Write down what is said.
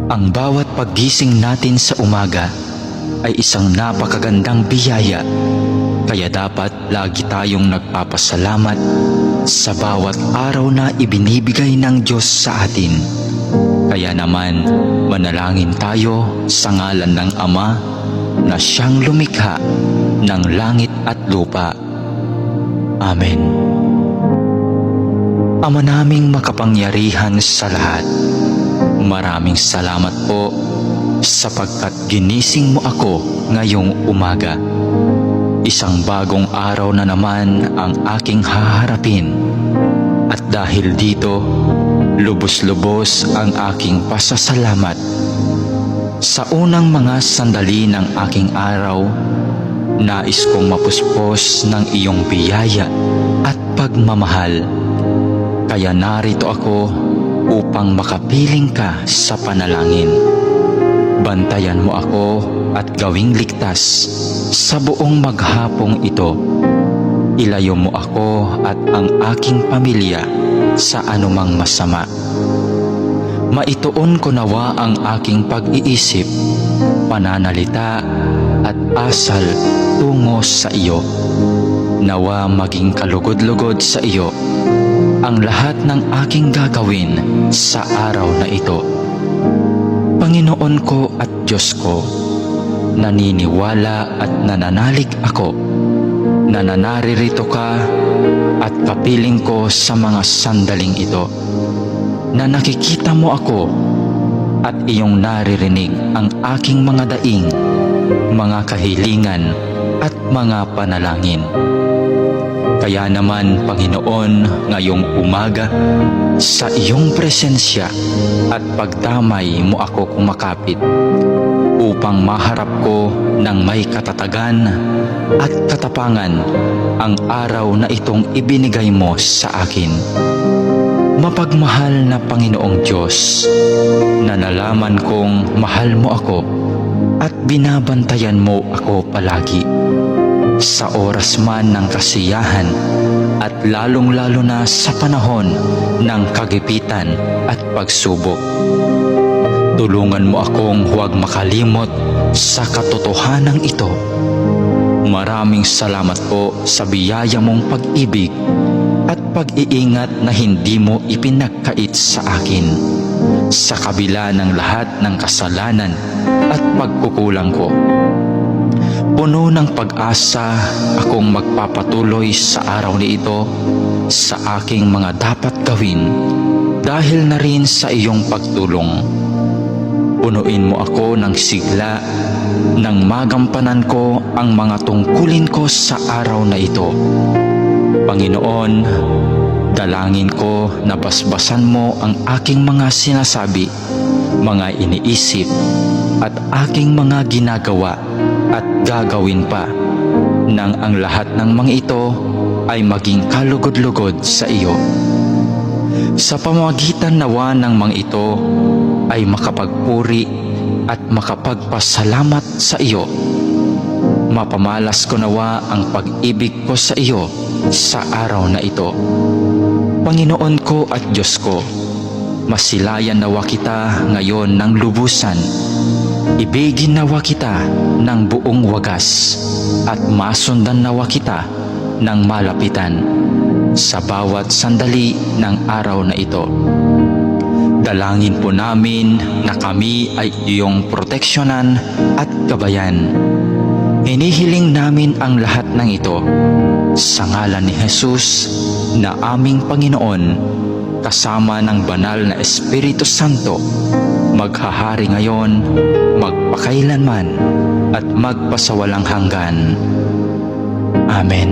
Ang bawat paggising natin sa umaga ay isang napakagandang biyaya, kaya dapat lagi tayong nagpapasalamat sa bawat araw na ibinibigay ng Diyos sa atin. Kaya naman, manalangin tayo sa ngalan ng Ama na siyang lumikha ng langit at lupa. Amen. Ama naming makapangyarihan sa lahat, maraming salamat po sapagkat ginising mo ako ngayong umaga. Isang bagong araw na naman ang aking haharapin. At dahil dito, lubos-lubos ang aking pasasalamat. Sa unang mga sandali ng aking araw, nais kong mapuspos ng iyong biyaya at pagmamahal. Kaya narito ako upang makapiling ka sa panalangin. Bantayan mo ako at gawing ligtas sa buong maghapong ito. Ilayo mo ako at ang aking pamilya sa anumang masama. Maituon ko nawa ang aking pag-iisip, pananalita at asal tungo sa iyo. Nawa maging kalugod-lugod sa iyo ang lahat ng aking gagawin sa araw na ito. Panginoon ko at Diyos ko, naniniwala at nananalig ako na naririto ka at kapiling ko sa mga sandaling ito, na nakikita mo ako at iyong naririnig ang aking mga daing, mga kahilingan at mga panalangin. Kaya naman, Panginoon, ngayong umaga, sa iyong presensya at pagdamay mo ako kumakapit upang maharap ko ng may katatagan at katapangan ang araw na itong ibinigay mo sa akin. Mapagmahal na Panginoong Diyos, na nalaman kong mahal mo ako at binabantayan mo ako palagi. Sa oras man ng kasiyahan at lalong-lalo na sa panahon ng kagipitan at pagsubok. Tulungan mo akong huwag makalimot sa katotohanan ito. Maraming salamat po sa biyaya mong pag-ibig at pag-iingat na hindi mo ipinagkait sa akin, sa kabila ng lahat ng kasalanan at pagkukulang ko. Puno ng pag-asa akong magpapatuloy sa araw na ito sa aking mga dapat gawin dahil na rin sa iyong pagtulong. Punuin mo ako ng sigla nang magampanan ko ang mga tungkulin ko sa araw na ito. Panginoon, dalangin ko na basbasan mo ang aking mga sinasabi, mga iniisip at aking mga ginagawa at gagawin pa, nang ang lahat ng mga ito ay maging kalugod-lugod sa iyo. Sa pamamagitan nawa ng mga ito ay makapagpuri at makapagpasalamat sa iyo. Mapamalas ko nawa ang pag-ibig ko sa iyo sa araw na ito. Panginoon ko at Diyos ko, masilayan nawa kita ngayon ng lubusan. Ibigin nawa kita ng buong wagas at masundan nawa kita ng malapitan sa bawat sandali ng araw na ito. Dalangin po namin na kami ay iyong proteksyonan at gabayan. Hinihiling namin ang lahat ng ito sa ngalan ni Jesus na aming Panginoon, kasama ng banal na Espiritu Santo, maghahari ngayon, magpakailanman at magpasawalang hanggan. Amen.